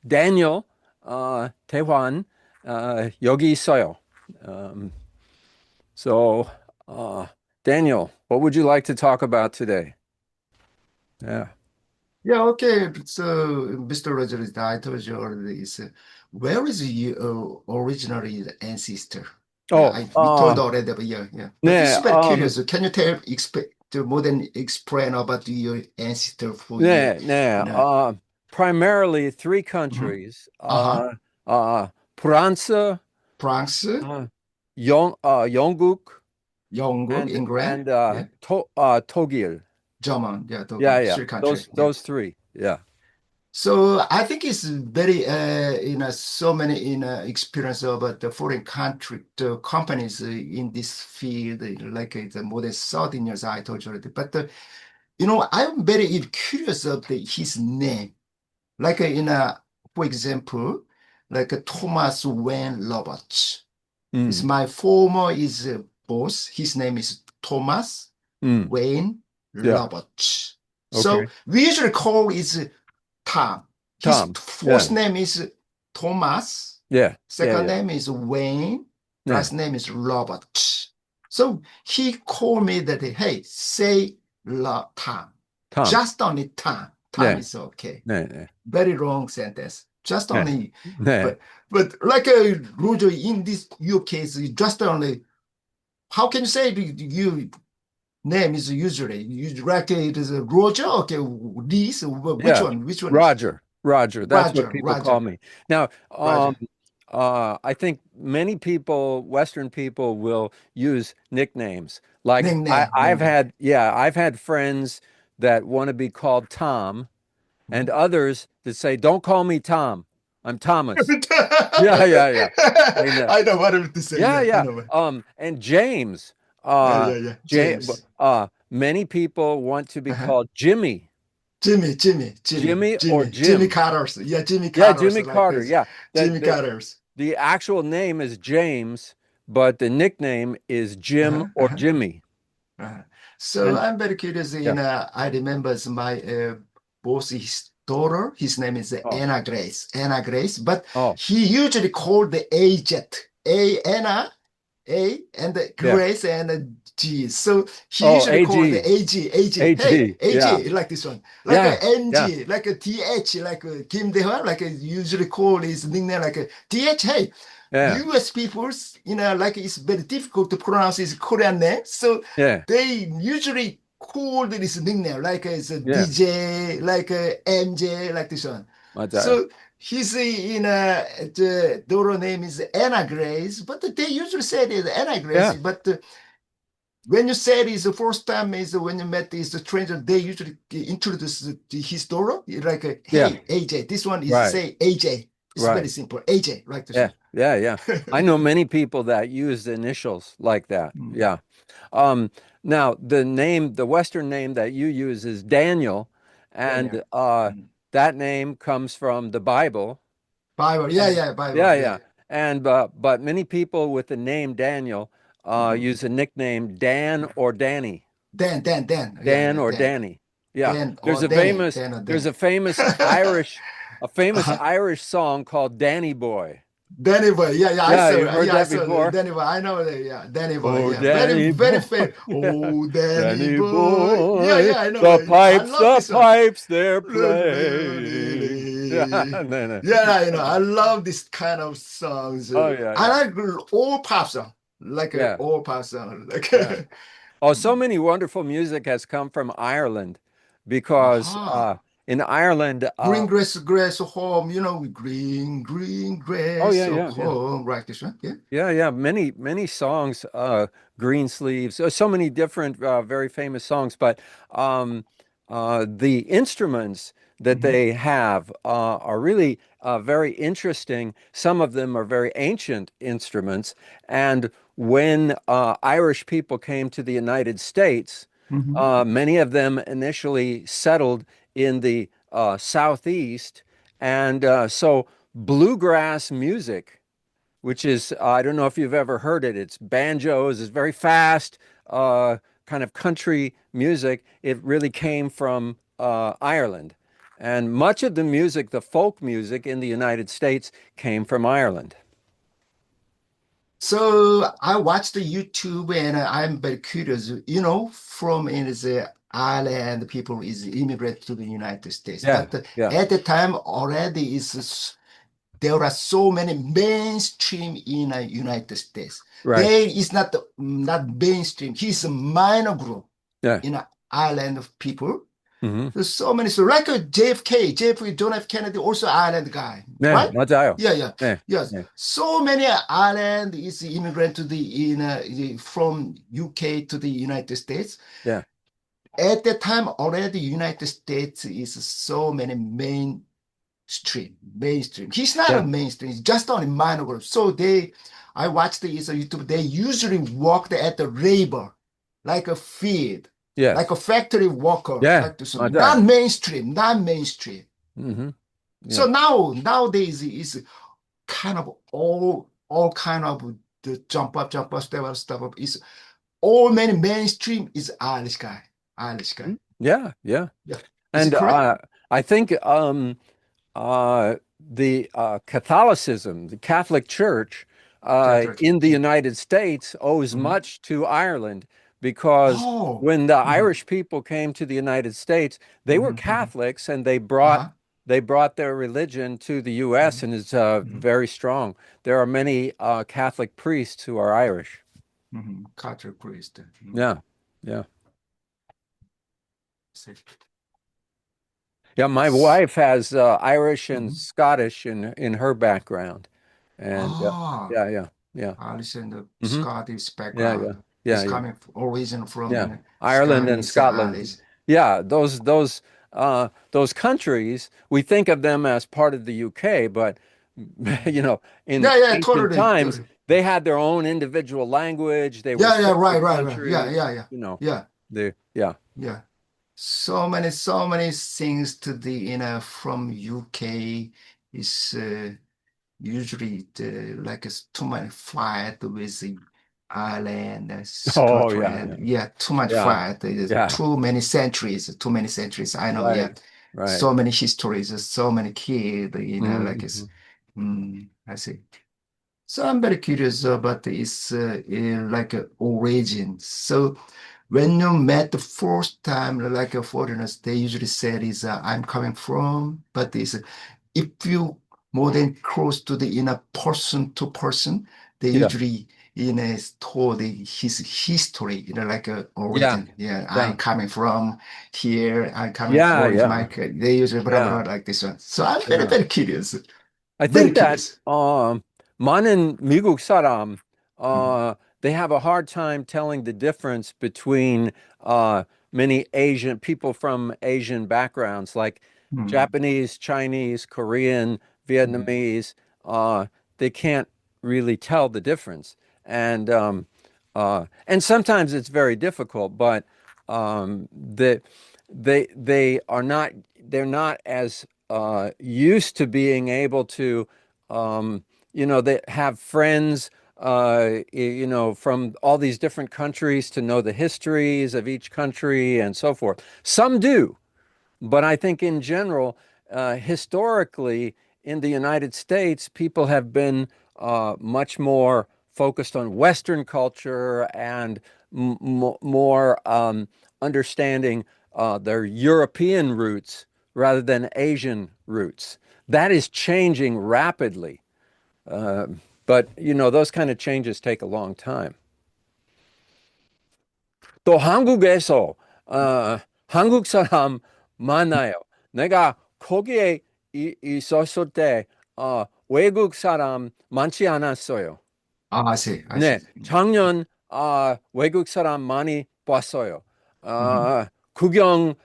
Daniel, 대환, 여기 있어요. Um, so, uh, Daniel, what would you like to talk about today? Yeah. Yeah, okay. So, Mr. Rogers, I told you already, where is you originally the ancestor? Yeah, Oh, we told already, but yeah, yeah. But this 네, is very curious. Can you to more than explain about your ancestor for you? 네, 네. You know, Primarily three mhm. countries. Uh-huh. 프랑스, France, uh, 영국, 영국, England, and yeah, 독일. German, yeah, Yeah, the yeah. three country, yeah. Those three. Yeah. So I think it's very so many experience about the foreign country the companies in this field like the more than 13 years I told you already. But I'm very curious of his name. Like for example, like Thomas Wayne Roberts. Is Mm, my former is boss. His name is Thomas mm, Wayne yeah. Roberts. So Okay. we usually call is Tom. His Tom. first Yeah. name is Thomas. Yeah. Yeah. Second Yeah. name is Wayne. Yeah. Last name is Robert. So he called me that, hey, say Tom. Tom. Just only Tom. Tom Yeah. is okay. Yeah. Yeah. Very long sentence. Just Yeah. only, Yeah. but like Roger, in this your case, just only, how can you say you name is usually you like it is a Roger? Okay, this which Yeah. one? Which one is Roger. Roger. That's what Roger? people call Roger, me. Now, Roger. I think many people, Western people, will use nicknames. Like Nickname. I've had friends that want to be called Tom, and Mhm. others that say, "Don't call me Tom. I'm Thomas." Yeah, yeah, yeah. I know. I know what I'm to say. Yeah, Yeah, I yeah. know. And James, Yeah, yeah. James. many people want to be Uh-huh. called Jimmy. Jimmy or Jimmy Jim. Carter's. Yeah, Jimmy Yeah, Carter's Jimmy like Carter. this. Yeah. Jimmy The Carter's. the actual name is James, but the nickname is Jim Uh-huh, or uh-huh, Jimmy. uh-huh. So And I'm very curious yeah. I remember my boss, his daughter, his name is Oh, Anna Grace. Anna Grace, but oh, he usually called the A Jet. A Anna, A and the yeah. Grace and the G. So he Oh, usually called the AG. AG, AG. Hey, AG. Yeah. AG, like this one. Like Yeah. a Yeah. NG, like a TH, like a Kim Dehan, like a usually call his nickname like a TH. Hey, Yeah. US people's, like it's very difficult to pronounce his Korean name. So Yeah. they usually call this nickname like it's a Yeah. DJ, like a MJ, like this one. 맞아요. So his the daughter name is Anna Grace, but they usually say it is Anna Grace. Yeah. But when you said is the first time is when you met is the stranger, they usually introduce his daughter like, Yeah. hey AJ, this one is Right. say AJ. It's very Right. simple, AJ, like this Yeah, one. yeah, yeah. I know many people that use the initials like that. Mm. Yeah. Um, Now the Western name that you use is Daniel, Daniel. and Mm. that name comes from the Bible. Bible, yeah, And yeah, Bible, yeah, yeah. yeah. And but many people with the name Daniel Mhm. use a nickname Dan or Danny. Dan, yeah, Dan yeah, or Dan, Danny. Yeah. or Danny, Dan or There's Dan. a famous Uh-huh. Irish song called Danny Boy. Danny Boy, Yeah, you've heard I that saw before? Danny Boy. I know that, yeah, Danny Boy, Oh, yeah, very, Danny very boy, famous. yeah, Oh, Danny Danny Boy, yeah, boy, yeah, I know it. I love the this one. pipes, they're playing. Yeah, no, no. Yeah, I love this kind of songs. Oh, yeah, I yeah, like all pop song, like yeah, all pop song, yeah. like. Oh, so many wonderful music has come from Ireland because Aha. in Ireland, Grass home, green oh, grass yeah, yeah, yeah. home, right? This one, yeah. Yeah, yeah, many songs, Green Sleeves, so many different, very famous songs. But um, the instruments that Hmm. they have are really very interesting. Some of them are very ancient instruments. And when Irish people came to the United States, Hmm. many of them initially settled in the Southeast, and so bluegrass music, which is I don't know if you've ever heard it. It's banjos. It's very fast, kind of country music. It really came from Ireland, And much of the music, the folk music in the United States, came from Ireland. So I watched the YouTube and I'm very curious, from in the Ireland, people is immigrant to the United States. Yeah, But yeah, at the time already there are so many mainstream in the United States. right. There is not mainstream. He's a minor group Yeah. in Ireland of people. Hmm. There's so many. So like JFK, John F. Kennedy, also island guy, Yeah, right? 맞아요. Yeah, yeah, 네, yes. 네, So many island is immigrant to from UK to the United States. yeah, At that time, already United States is so many mainstream. He's not a yeah, mainstream. He's just only minor group. So I watched the YouTube. They usually worked at the labor, like a field, like yes, a factory worker, yeah, like this. 맞아요. Not mainstream. Hmm. So Yeah, nowadays is kind of all kind of the jump up, step up. Is all many mainstream is Irish guy. yeah, yeah. Yeah, is it And correct? I think the Catholicism, the Catholic Church Catholic. in the United States owes Mhm. much to Ireland because Oh. when the Mhm. Irish people came to the United States, they were Mhm. Catholics and Uh-huh. they brought their religion to the U.S. Mhm. and it's Mhm. very strong. There are many Catholic priests who are Irish. Catholic priest. Yeah, yeah. Yeah, my wife has Irish and Mhm. Scottish in her background, and Ah, yeah, yeah, yeah, Alice and the hmm Scottish yeah, yeah, background yeah, is yeah, coming origin from yeah. Ireland and Scottish Scotland. Alice. Yeah, those countries, we think of them as part of the UK, but Mhm. you know, in Yeah, yeah, ancient totally, times, totally. they had their own individual language. They were Yeah, yeah, separate right. Yeah, countries. yeah, yeah, You know, yeah, yeah, yeah. So many things to the from UK is usually like it's too much fight with the Ireland, oh yeah, Scotland. yeah, Yeah, too much yeah, fight. There's yeah, too many centuries. Too many centuries. I know. Yeah, right, right. so many histories. So many kids. Like it's. Hmm. I see. So I'm very curious about this like origin. So when you met the first time, like foreigners, they usually said is I'm coming from, but this if you more than close to the person to person, they Yeah, usually told his history, like a yeah, origin. Yeah, I'm yeah, coming from here. I'm coming yeah, from yeah, they usually blah yeah, blah like this one. So I'm very yeah. very curious, I very think that curious. 많은 미국 사람 Mhm. they have a hard time telling the difference between uh, many Asian people from Asian backgrounds like Mhm. Japanese, Chinese, Korean, Mhm. Vietnamese. They can't really tell the difference, and sometimes it's very difficult. But they are not they're not as used to being able to they have friends from all these different countries to know the histories of each country and so forth. Some do, but I think in general, historically in the United States, people have been much more focused on Western culture and more understanding their European roots rather than Asian roots. That is changing rapidly. Uh, but those kind of changes take a long time. 또 한국에서 한국 사람 많아요. 내가 거기에 있었을 때 외국 사람 많지 않았어요. I see, I 네, see. 작년 외국 사람 많이 봤어요. Mhm. 구경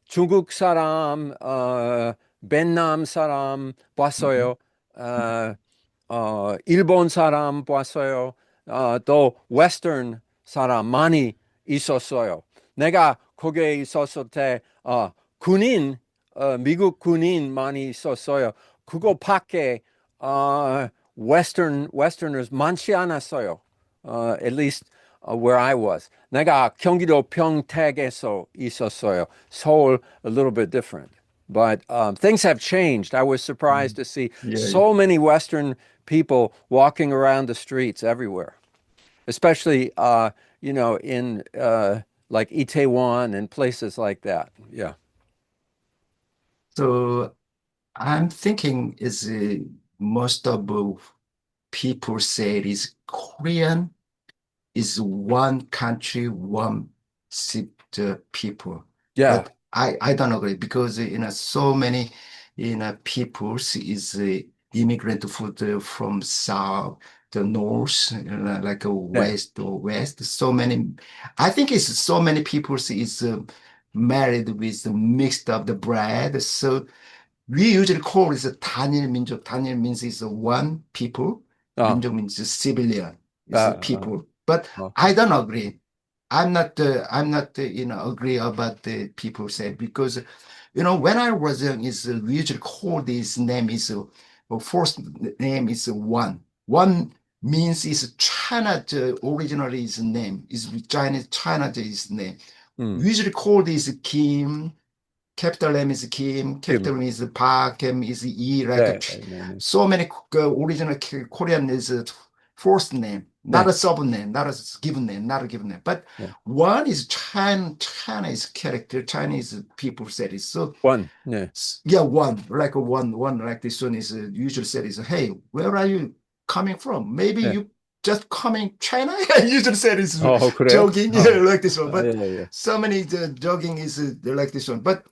중국 사람, 베트남 사람 Mhm. 봤어요. 어, 일본 사람 봤어요. 또 웨스턴 사람 많이 있었어요. 내가 거기에 있었을 때 미국 군인 많이 있었어요. 그거 밖에 Westerners 많지 않았어요. At least where I was. 내가 경기도 평택에서 있었어요. Seoul, a little bit different. But things have changed. I was surprised Mm. to see Yeah, yeah. so many Western people walking around the streets everywhere, especially, in like Itaewon and places like that. Yeah. So I'm thinking is most of people say it is Korean is one country, one people. Yeah. But I don't agree because so many peoples is immigrant food from south, the north, like Yeah. west or west. So many, I think it's so many peoples is married with mixed up the bread. So we usually call it 단일 민족. 단일 means is one people. Uh, 민족 means civilian, uh, is uh, people. But okay. I don't agree. I'm not agree about the people said because when I was young is we usually call this name is first name is one. One means is China originally is name is China is name. Mm. We usually call this Kim. Capital name is Kim, capital Kim. name is Park, M is E, like Yeah. Yeah. so many original Korean is first name, not Yeah. a surname, not a given name, not a given name. But Yeah. one is Chinese character, Chinese people said it. So One. Yeah. yeah, one, like this one is usually said is, hey, where are you coming from? Maybe Yeah. you just coming China? Usually said is 그래요? jogging, yeah, like this one. But Yeah, yeah. so many jogging is like this one. But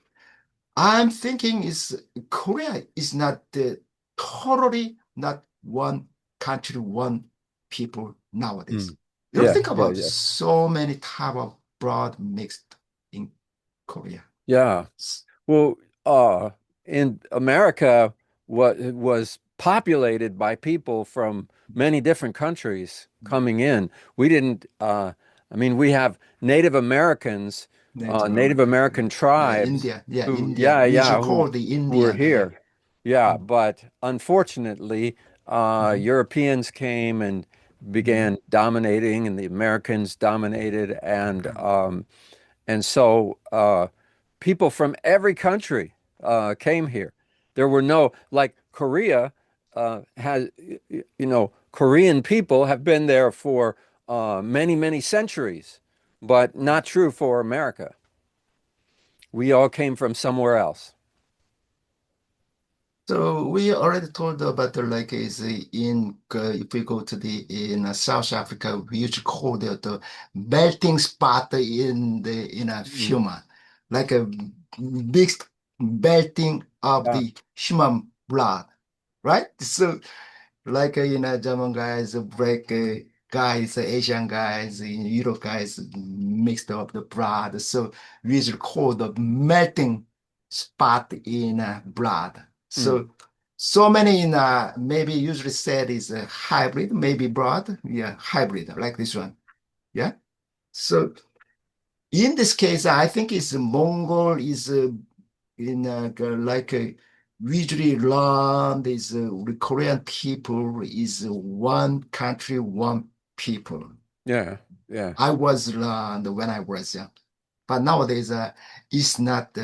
I'm thinking is Korea is not totally not one country, one people nowadays. Mm. Yeah, Think yeah, about yeah. so many type of broad mixed in Korea. Yeah. Well, uh, in America, what it was populated by people from many different countries coming in. We didn't, I mean, we have Native Americans, Native Native American, American yeah, tribes India, yeah, who, India. yeah, We yeah, should call the who were Indian, yeah. here. Yeah, Mm. but unfortunately, Mhm. Europeans came and Mhm. began dominating, and the Americans dominated, and so people from every country came here. There were no, like Korea has, Korean people have been there for many, many centuries, but not true for America. We all came from somewhere else. So we already told about the like is in if we go to the in South Africa, we usually call it the melting spot in the Mm. human, like a big melting of Yeah. the human blood, right? So like German guys, black guys, Asian guys, Europe guys mixed up the blood. So we usually call the melting spot in blood. Mm. So many in maybe usually said is a hybrid, maybe blood, yeah, hybrid like this one, yeah. So in this case, I think it's Mongol is in like usually learn is Korean people is one country, one people. Yeah. Yeah. I was learned when I was young, but nowadays it's not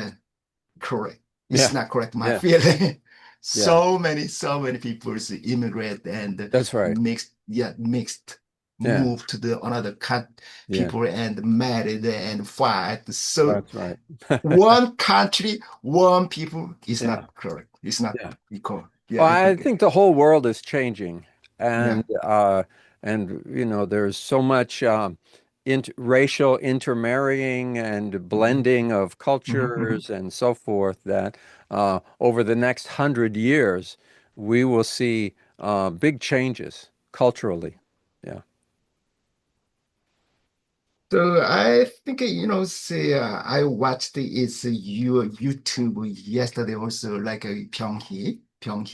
correct. It's Yeah. not correct. My Yeah. feeling. Yeah. So many people immigrate and That's right. mixed, yeah, mixed, Yeah. move to the another Yeah. people and married and fight. So That's right. one country, one people is Yeah. not correct. It's not Yeah. equal. Yeah, Well, I I think. think the whole world is changing, Yeah. and there's so much racial intermarrying and Mhm. blending of Mhm, mhm. cultures and so forth that over the next 100 years we will see big changes culturally. Yeah. So I think say I watched your YouTube yesterday also like Pyeonghi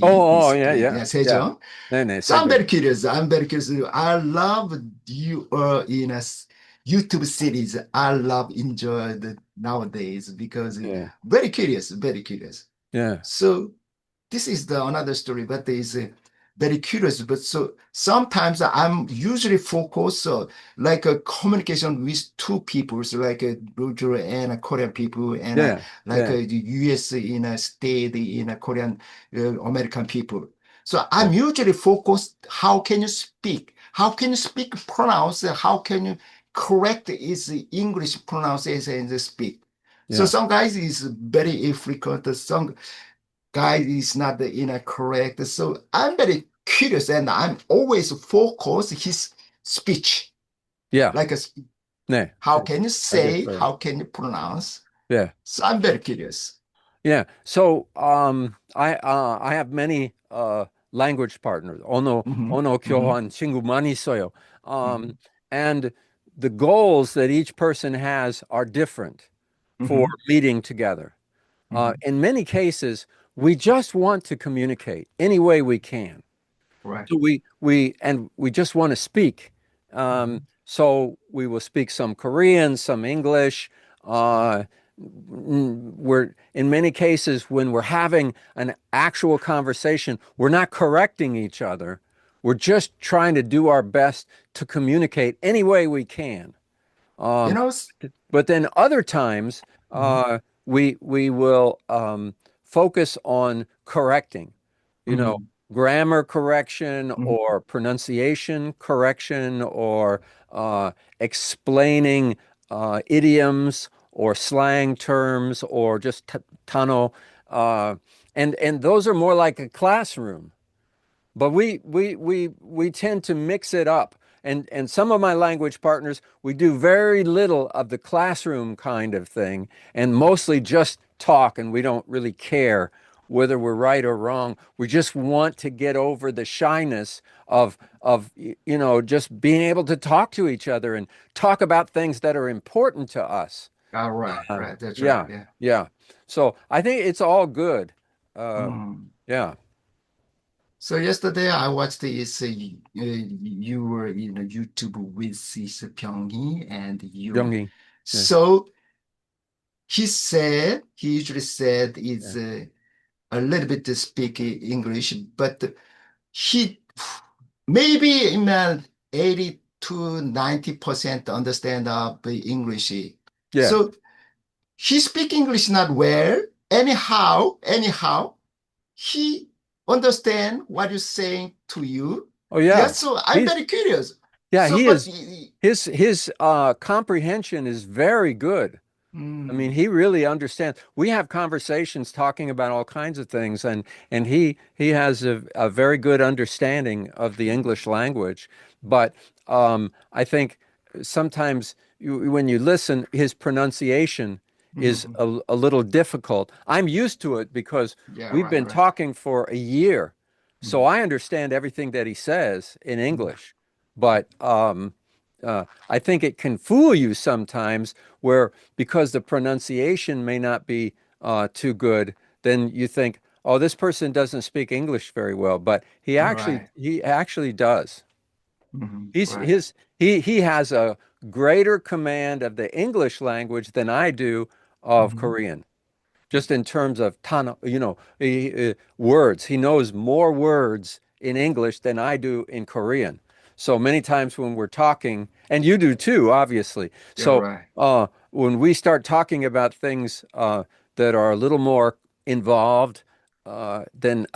Oh, is yeah, yeah, yeah yeah. Sejong. 네네, So I'm 세죠. very curious. I'm very curious. I love you in a YouTube series. I love enjoy the nowadays because Yeah, very curious, very curious. yeah. So this is the another story, but there is very curious. But so sometimes I'm usually focused like a communication with two people, so like a Roger and a Korean people, and Yeah, like yeah, a US in a state in a Korean American people. So yeah, I'm usually focused. How can you speak? How can you speak, pronounce? How can you correct is English pronunciation and speak? So yeah, some guys is very frequent. Some guy is not correct. So I'm very curious and I'm always focus his speech, yeah. like Yeah, how can you I guess say, so. how can you pronounce? Yeah. So I'm very curious. Yeah. So I have many language partners. Hmm. Ono Hmm. 교환 친구 많이 있어요. Um Hmm. and the goals that each person has are different for Hmm. meeting together. Hmm. In many cases, we just want to communicate any way we can. Right. So we just want to speak. Hmm. So we will speak some Korean, some English. Uh, we're in many cases when we're having an actual conversation, we're not correcting each other. We're just trying to do our best to communicate any way we can. You Um, know, but then other times, mhm, we will focus on correcting, you know, mhm, grammar correction mhm, or pronunciation correction or explaining idioms or slang terms or just tano, uh, and those are more like a classroom. But we tend to mix it up. And some of my language partners, we do very little of the classroom kind of thing and mostly just talk, and we don't really care whether we're right or wrong. We just want to get over the shyness of just being able to talk to each other and talk about things that are important to us. all right, Uh, right. That's right. yeah, Yeah. yeah. So I think it's all good. Uh, Mm. yeah. So yesterday I watched this. You were in YouTube with this Pyongyang and you. Youngie. Yeah. So he usually said is Yeah. a little bit to speak English, but he maybe in 80 to 90% understand the English. Yeah. So he speak English not well. Anyhow, he understand what you're saying to you. Oh Yeah, yeah. so I'm He's very curious. yeah, So, he but is his comprehension is very good. I mean, mm, he really understands. We have conversations talking about all kinds of things, and he has a very good understanding of the English language. But I think sometimes when you listen, his pronunciation is mhm. a little difficult. I'm used to it because Yeah, we've right, been right. talking for a year, so Mhm, I understand everything that he says in mhm. English. But I think it can fool you sometimes where because the pronunciation may not be too good, then you think, oh, this person doesn't speak English very well, but Right. he actually does. Mhm, He's right. his he has a greater command of the English language than I do of Mhm, Korean. Just in terms of words, he knows more words in English than I do in Korean. So many times when we're talking, and you do too, obviously. you're So right. when we start talking about things that are a little more involved, then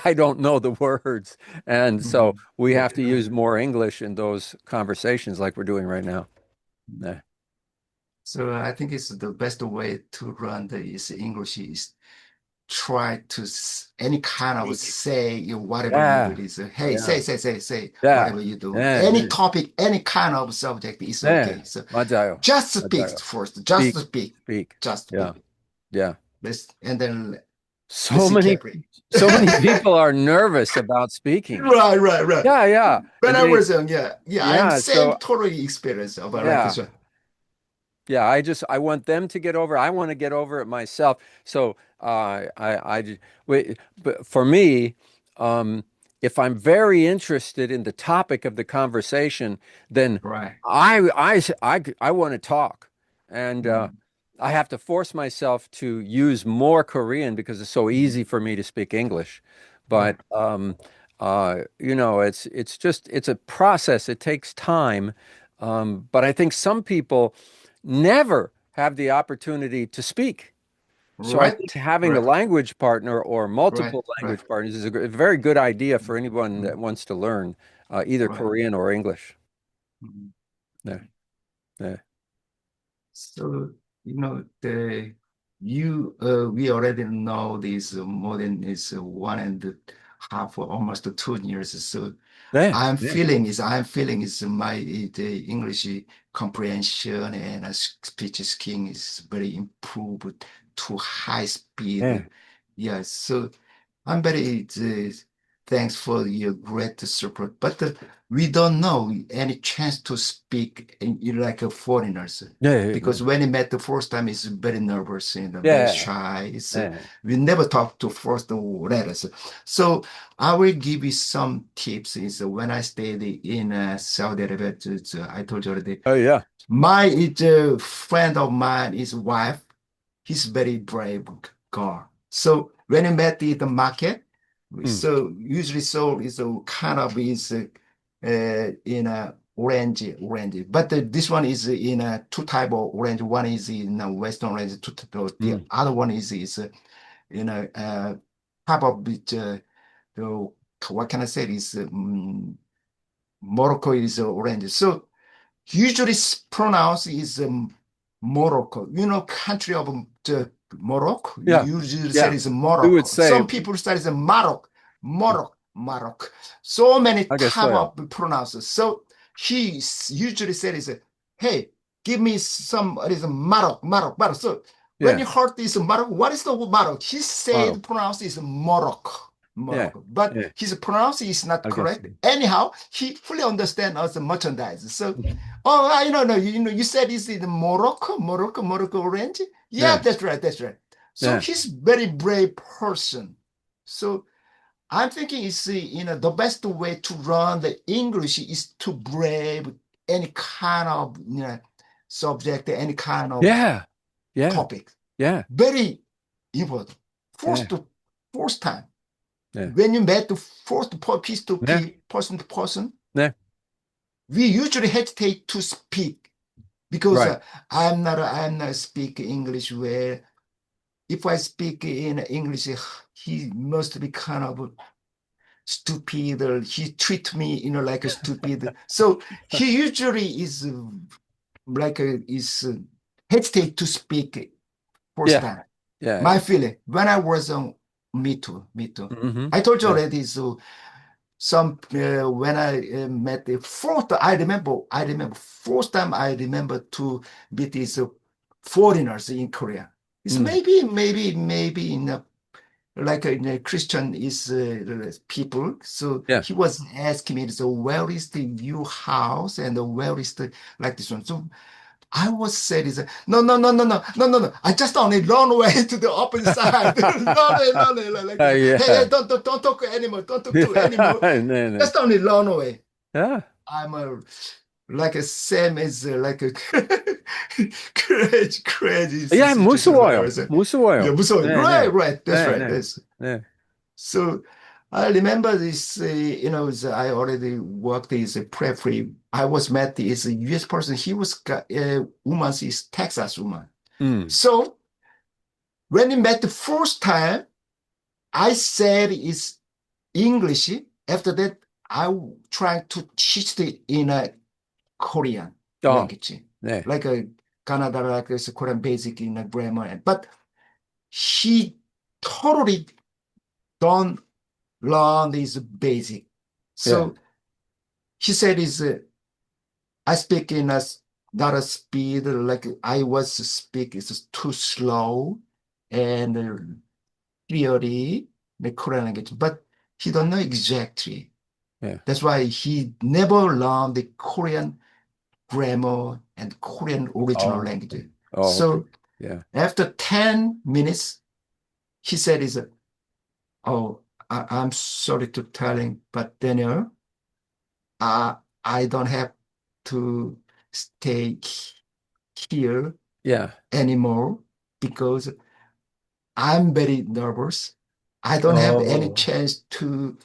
I don't know the words, and so Mhm. we Yeah, have to use more English in those conversations, like we're doing right now. Yeah, so I think it's the best way to run is English is try to any kind of say whatever you do yeah, is hey yeah, say yeah, whatever you do yeah, any topic any kind of subject is yeah. okay. So 맞아요, just speak 맞아요. first, Speak, speak. just Yeah, speak. yeah. Let's and then So listen many, carefully. so many people are nervous about speaking. Right, right, right. Yeah, yeah. When And I they, was young, yeah, I'm yeah. same So totally experience about like yeah, this one. yeah. I want them to get over. I want to get over it myself. So but for me, um, if I'm very interested in the topic of the conversation, then Right. I want to talk, and Mhm, I have to force myself to use more Korean because it's so mhm. easy for me to speak English. Right. But It's a process. It takes time. But I think some people never have the opportunity to speak. So I Right, think having a right, language partner or right, multiple right, language partners is a very good idea for anyone mm, that wants to learn either right. Korean or English. Mm. Yeah, yeah, So, the you we already know this more than is 1.5 or almost 2 years. So yeah, yeah, I'm feeling is my the English comprehension and speech skill is very improved to high yeah. speed. Yes, so I'm very thanks for your great support, but we don't know any chance to speak like a foreigners Yeah, because when he met the first time, he's very nervous and very yeah, shy. yeah. We never talk to first letters. So I will give you some tips. Is when I stayed in Saudi Arabia, I told you already. Oh, yeah. My friend of mine, his wife, he's very brave girl. So when he met in the market, Mm, so usually so is a kind of is in a orange, but this one is in a two type of orange. One is in a western orange. The mm. other one is in a type of the, what can I say is Morocco is orange. So usually pronounced is Morocco. Country of the Morocco. Yeah, Usually said yeah. is We would Morocco. say, Some people say it's Morocco, Morocco, Morocco. So many I guess type so. of pronounces. So he usually said is, hey, give me some, it is Morocco, Morocco, Morocco. So when Yeah, you heard this Morocco, what is the Morocco? He said model. pronounced is Morocco. Yeah, Morocco, but yeah. his pronunciation is not I guess so. correct. Anyhow, he fully understands us the merchandise. So oh, I don't know. You said it's in Morocco, Morocco orange. Yeah, Yeah, that's right, that's right. So yeah, he's very brave person. So I'm thinking it's the best way to learn the English is to brave any kind of subject, any kind of yeah, yeah, topic. yeah, Very important. yeah, First time yeah, when you met the first piece to yeah, person to person, yeah. we usually hesitate to speak because Right. I'm not speak English well. If I speak in English, he must be kind of stupid. Or he treat me, like a stupid. So he usually is hesitate to speak first Yeah, time. yeah, My yeah. feeling when I was on, me too, me too. Hmm. I told you Yeah. already. So some when I met the fourth, I remember first time I remember to meet these foreigners in Korea. It's Mm. maybe in like in a Christian is people. So Yeah. he was asking me, so where is the view house and where is the like this one? So I was said is no no no no no no no no. I just only run away to the opposite side. Run, like this. Hey, Yeah. hey, don't talk anymore. Don't talk to Yeah. anymore. No, no. Just only run away. Yeah. I'm a like a same as like a crazy Yeah, musu situation when I oil. was Musu yeah, oil. so Yeah, yeah. right. That's Yeah, right. yeah. That's Yeah. so. I remember this. I already worked as a prep. I was met as a U.S. person. He was woman is Texas woman. Mm. So when we met the first time, I said it's English. After that, I tried to teach it in a Korean Oh, language, yeah. like a Canada, like a Korean basic in a grammar. But he totally don't learn this basic. Yeah. So he said is I speak in a not a speed like I was speak is too slow and clearly the Korean language, but he don't know exactly. Yeah. That's why he never learned the Korean grammar and Korean original Oh, language. oh, okay. So Yeah. after 10 minutes, he said, "Is oh, I'm sorry to telling, but Daniel, I don't have to stay here Yeah. anymore because I'm very nervous. I don't have any Oh, chance to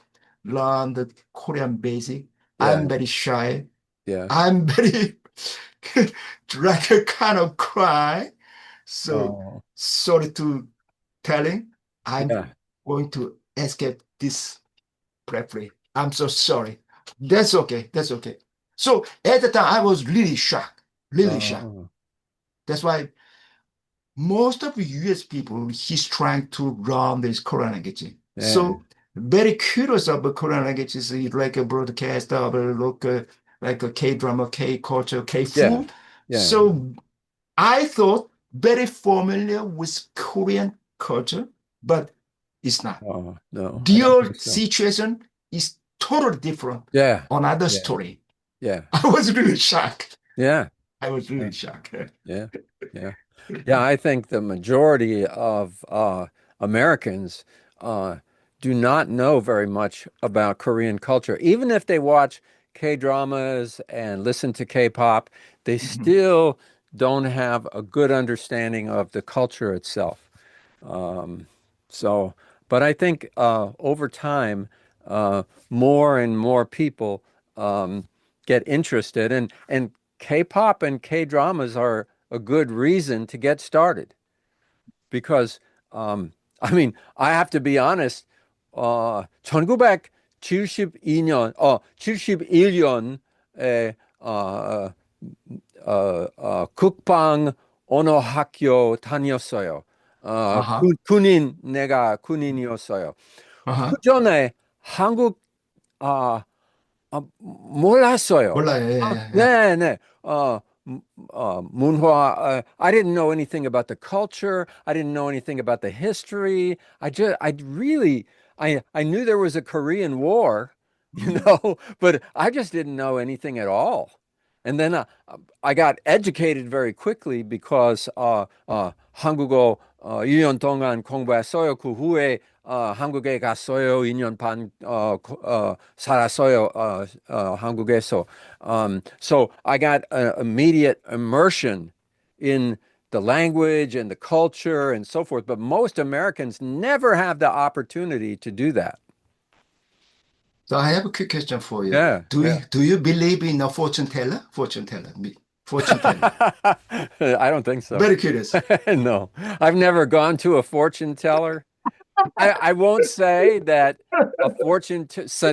learn the Korean basic. Yeah. I'm very shy. Yeah. I'm very like a kind of cry. So Oh, sorry to telling. I'm yeah. going to escape this briefly. I'm so sorry. That's okay. That's okay. So at the time, I was really shocked. Really shocked. Oh, That's why most of the US people, he's trying to learn this Korean language. yeah. So very curious about Korean languages, like a broadcast of like a K-drama, K-culture, Yeah. K-food. Yeah. So I thought very familiar with Korean culture, but it's not. Oh, no, I don't Their think so. situation is totally different. Yeah. Another Yeah. story. Yeah. I was really shocked. Yeah. I was Yeah. really shocked. Yeah. Yeah. Yeah. I think the majority of Americans uh, do not know very much about Korean culture. Even if they watch K-dramas and listen to K-pop, they Mhm. still don't have a good understanding of the culture itself. Um, so, but I think over time, more and more people get interested, and K-pop and K-dramas are a good reason to get started because, I mean, I have to be honest. 1972년, 71년에 국방 언어학교 다녔어요. Uh-huh. 내가 군인이었어요. 그 Uh-huh. 전에 한국 몰랐어요. 몰라요. 예, 예, 예. 네, 네. 문화. I didn't know anything about the culture. I didn't know anything about the history. I knew there was a Korean War, 음. but I just didn't know anything at all. And then I got educated very quickly because 한국어 2년 동안 공부했어요. 그 후에 한국에 갔어요. 2년 반 살았어요. 한국에서. So I got immediate immersion in the language and the culture and so forth. But most Americans never have the opportunity to do that. So I have a quick question for you. Yeah, yeah. Do you believe in a fortune teller? Fortune teller, fortune telling. I don't think so. Very curious. No, I've never gone to a fortune teller. I won't say that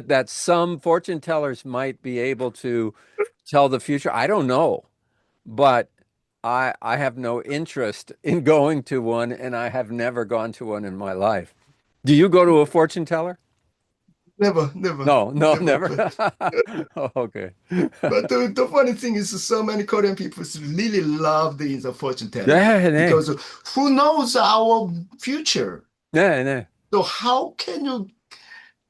that some fortune tellers might be able to tell the future. I don't know, but I have no interest in going to one, and I have never gone to one in my life. Do you go to a fortune teller? Never, never, No, no, never. never. Oh, okay. But the funny thing is, so many Korean people really love the fortune teller 네, 네, because who knows our future? 네, 네. So how can you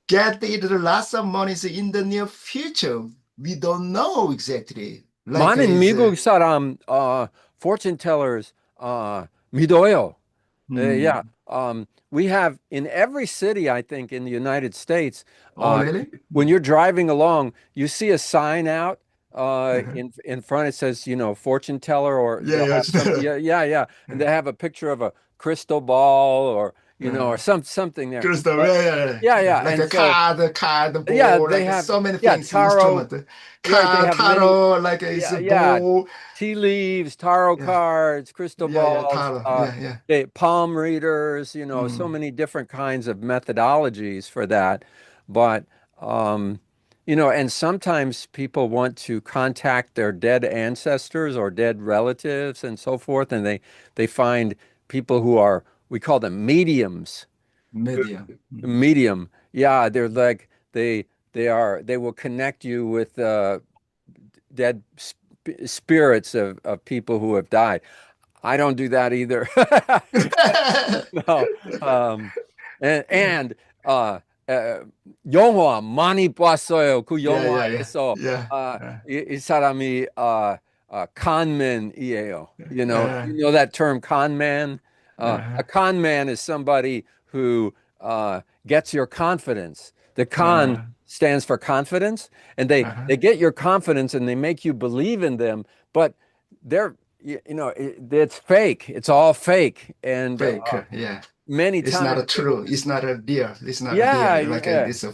get the lots of money in the near future? We don't know exactly. Like 많은 is 미국 사람 fortune tellers 믿어요. Yeah. hmm. We have in every city, I think, in the United States, Oh really? when you're driving along, you see a sign out Uh-huh. in front. It says, fortune teller, or Yeah, they'll yeah. have some. Yeah, yeah, yeah, and they have a picture of a crystal ball, or Uh, something there. crystal, But yeah, yeah, yeah, yeah. yeah, Like and a so card, yeah, ball, they like have so many yeah things, tarot. instrument, Right, they card, have many. tarot, like it's Yeah, a yeah. bowl. Tea leaves, tarot Yeah, cards, crystal yeah, yeah, balls, tarot. Yeah, yeah. palm readers, so Mm. many different kinds of methodologies for that. But, um, and sometimes people want to contact their dead ancestors or dead relatives and so forth, and they find people who are, we call them mediums. Media. Mm. Medium. Yeah, they're like they will connect you with dead spirits of people who have died. I don't do that either. No. And uh, uh, 영화 많이 봤어요. 그 Yeah, yeah, yeah, 영화에서 yeah. 이 사람이 conman이에요. Uh, You know that term con man? A uh, con man is somebody who gets your confidence. The con uh, stands for confidence, and uh, they get your confidence and they make you believe in them, but it's fake. It's all fake, and fake. Yeah. many It's not times a true. It's not a deal. It's not a yeah, deal. Like yeah. this.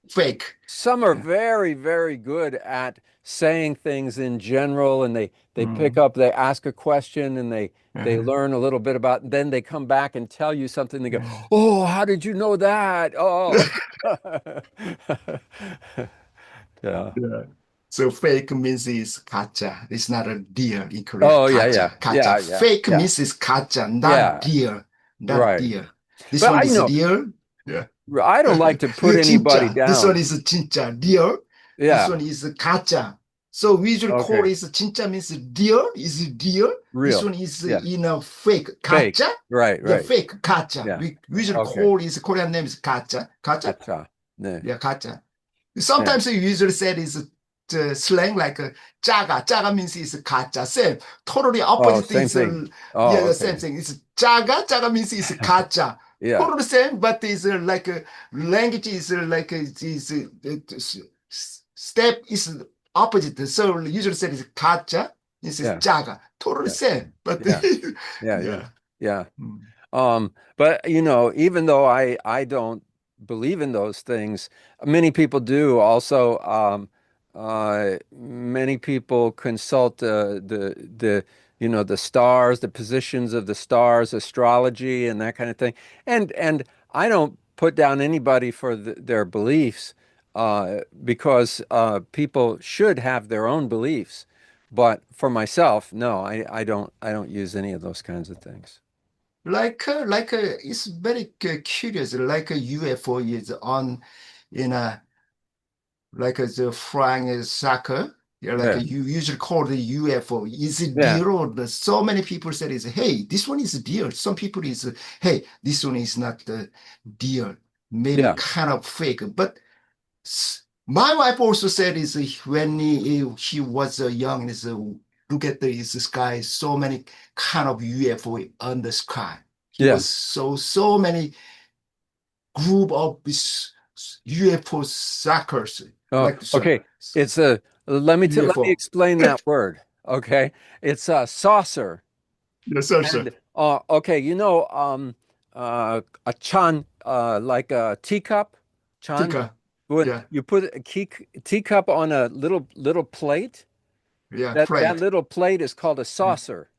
fake. some are Yeah. very, very good at saying things in general, and they pick Mm. up, they ask a question, and they Uh-huh. learn a little bit about, then they come back and tell you something. They go, Yeah. "Oh, how did you know that?" Oh, yeah. Yeah. So fake means is kacha. It's not a deer in Korea. Oh, yeah, yeah, Kacha, kacha. yeah, yeah, Fake yeah, means is kacha, not yeah. deer, not Right. deer. This But one I is a know deer. Yeah. I don't like to put anybody 진짜. This one down. is a 진짜 deer. This Yeah. one is a kacha. So we usually call Okay. it 진짜 means deer. Is deer. This Real. one is Yeah. in a fake Fake. kacha. Right. Yeah, Right. fake kacha. Yeah. We usually Okay. call is Korean name is kacha. Kacha. Acha. Yeah. Yeah, kacha. Yeah. Sometimes you usually said is slang like jaga. Jaga means is kacha. Same. Totally Oh, opposite same is thing. yeah, Oh, the same okay. thing. It's jaga. Jaga means is kacha. Yeah. Totally same, but is like language is like is step is opposite. So usually said is kacha. This is Yeah. jaga. Totally Yeah. same, but Yeah. Yeah. Yeah. yeah. Yeah. Mm. But even though I don't believe in those things, many people do. Also, many people consult the stars, the positions of the stars, astrology, and that kind of thing. And I don't put down anybody for their beliefs, because people should have their own beliefs. But for myself, no, I don't use any of those kinds of things. It's very curious. Like a UFO is on in a like the flying saucer. Yeah, like Yeah. you usually call the UFO. Is it Yeah. deer or so many people said is hey, this one is a deer. Some people is hey, this one is not the deer. Maybe Yeah. kind of fake. But my wife also said is when he was young is look at the sky, so many kind of UFO on the sky. He Yeah. was so many group of this UFO suckers Oh, like okay. It's a let me UFO. explain that word. Okay. It's a saucer. Yes, sir, sir. And okay, a chan, like a teacup, chan. Tika. When Yeah, you put a teacup on a little plate, yeah, that plate. little plate is called a Mm. saucer.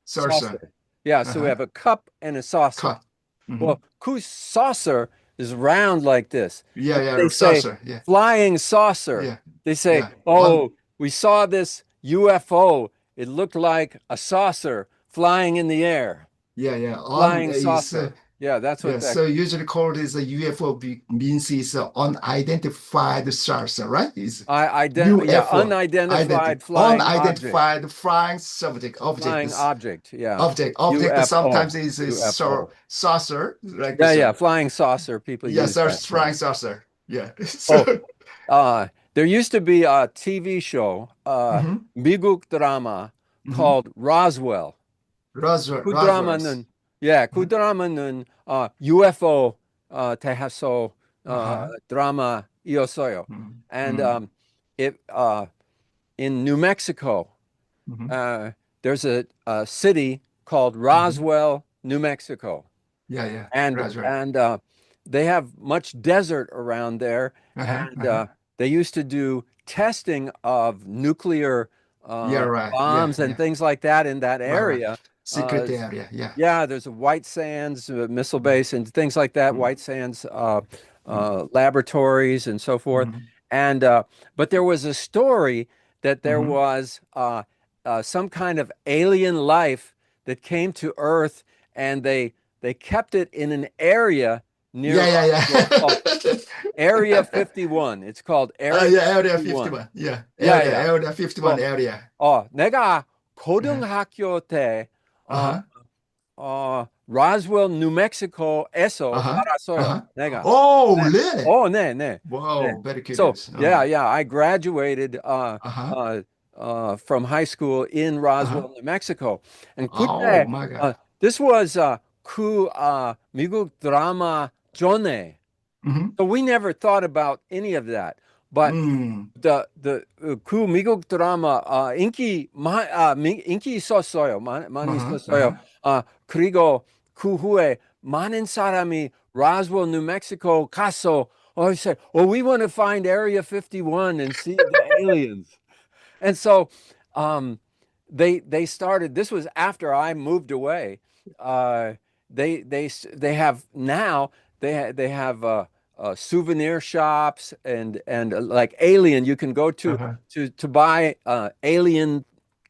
Sir, sir. Saucer. Yeah, so we Uh-huh. have a cup and a saucer. Cut. Hmm. Well, whose saucer is round like this? Yeah, And yeah, they sir, say sir. Yeah, flying saucer. yeah, They say, yeah. On "Oh, we saw this UFO. It looked like a saucer flying in the air." yeah, yeah. On Flying is saucer. Yeah, that's yeah. what that. So usually called is a UFO means is unidentified source, right? Is Yeah, UFO unidentified flying object. unidentified flying subject object Flying is object. Yeah. object UFO. sometimes is a UFO. saucer like Yeah, this. yeah, flying saucer. People Yes, use sir, that flying term. saucer. Yeah. Oh, So there used to be a TV show, mhm, 미국 drama mhm. called Roswell. 그 Roswell's. 드라마는 그 Uh-huh. 드라마는 UFO 대하소 Uh-huh. 드라마이었어요. Mhm, And mhm, it in New Mexico, mhm, uh, there's a city called mhm. Roswell, New Mexico, Yeah, yeah. and Roswell. and they have much desert around there, Uh-huh. and Uh-huh. they used to do testing of nuclear Yeah, right. Yeah, bombs and yeah. things like that in that Right, right. area. Secret area. Yeah. Yeah, there's a White Sands missile Mhm, base and things like that, mhm, White Sands mhm, laboratories and so forth. mhm, And but there was a story that there mhm. was some kind of alien life that came to Earth, and they kept it in an area near Yeah, yeah, Roswell called Area yeah. 51. It's called Area Yeah, area 51. 51. Yeah, Yeah, yeah. area 51 Well, area. 내가 Uh-huh. 고등학교 때 어, Uh-huh. 라스웰, 뉴멕시코에서 Uh-huh. 살았어요. Uh-huh. 내가. Oh, 네. really? 네, 네, 네. Wow, very So, curious. yeah, Uh-huh. yeah, I graduated Uh-huh. from high school in Uh-huh. Roswell, New Mexico. And Oh 그때, my God. this was 미국 드라마 전에. Mm-hmm. So we never thought about any of that. But Mm. 그 미국 드라마 인기 있었어요. 많이 Uh-huh. 있었어요. Uh-huh. 그리고 그 후에 많은 사람이 라스웰, 뉴멕시코 가서 Oh, he said, well, we want to find Area 51 and see the aliens. And so they started, this was after I moved away. Uh, they have now they have souvenir shops and like Alien. You can go Uh-huh. to buy Alien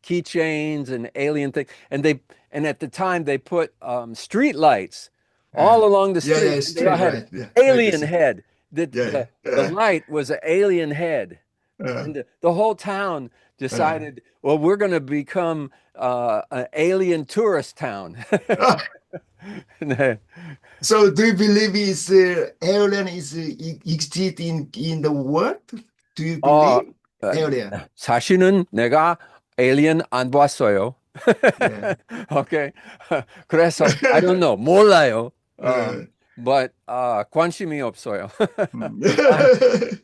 keychains and Alien things. And at the time they put street lights Uh, all along the yeah, street. yeah, And they all straight had right. Yeah, like I alien said. head. Yeah, The yeah. light was an alien head. Uh, And the whole town uh. decided, well, we're going to become an alien tourist town. So do you believe is alien is exist in the world? Do you 어, believe alien? 사실은 내가 alien 안 봤어요. Yeah. Okay. 그래서 I don't know. 몰라요. Uh, But 관심이 없어요. hmm. Uh,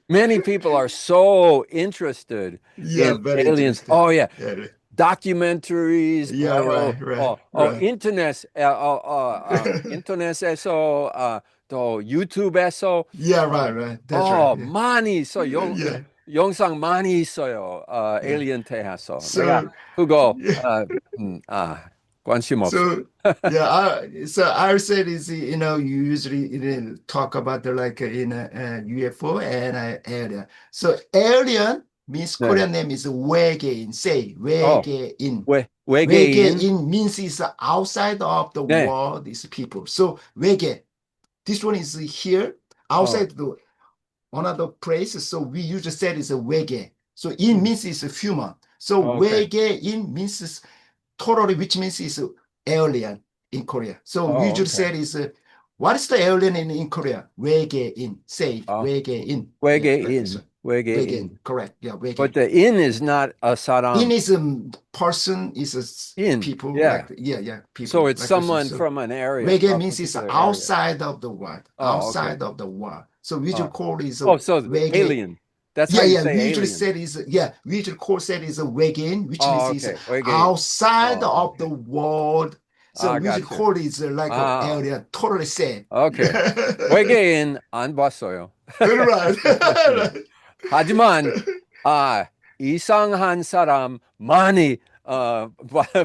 many people are so interested Yeah, in very aliens. interesting. Oh yeah, Yeah, documentaries, yeah, right, right, right. 인터넷, 인터넷에서, 또 유튜브에서, Yeah, right, right. That's right. Yeah, 많이 있어. yeah. 영상 많이 있어요. Yeah. alien 대해서. 내가 So, 그거, yeah. 관심 없어. So yeah, I said is you usually talk about the like in a UFO and alien. So alien means 네. Korean name is 외계인. Say 어, 외계인. 외계인? 외계인 means is outside of the 네. world. Is people. So 외계. This one is here 어, outside the another place. So we usually say is a 외계. So in means is a human. So okay. 외계인 means totally, which means is alien in Korea. So we Oh, usually okay. say is what is the alien in Korea? 외계인. Say 어, 외계인. Yeah, like this 외계인. one. 외계인. 외계인. Correct. Yeah, But 외계인. the in is not a In 사람. is a person, is In, people yeah. like yeah, So people it's like this. someone So from an area, 외계 a means is particular area. outside of the world. Oh, okay. Outside of the world. So we usually Oh, call is oh, so 외계. alien. That's how Yeah, you yeah. say We usually alien. said is yeah. We usually call said is a 외계인, which Oh, means is okay. 외계인. outside Oh, of the okay. world. So I we usually got you. call it like a Ah, area totally safe. okay. 외계인 안 봤어요. Right. 하지만 이상한 사람 많이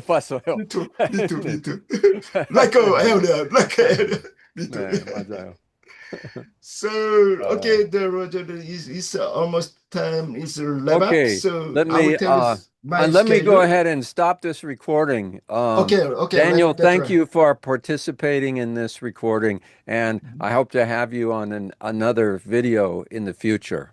봤어요. Me too. Me too. Me too. Like a area. Like a area. Me too. 네, 맞아요. So Uh, okay, the Roger is almost time is wrap up. okay, So I will tell you my let me go schedule. ahead and stop this recording. Okay, okay, Daniel, that's thank right. you for participating in this recording, and I hope to have you on another video in the future.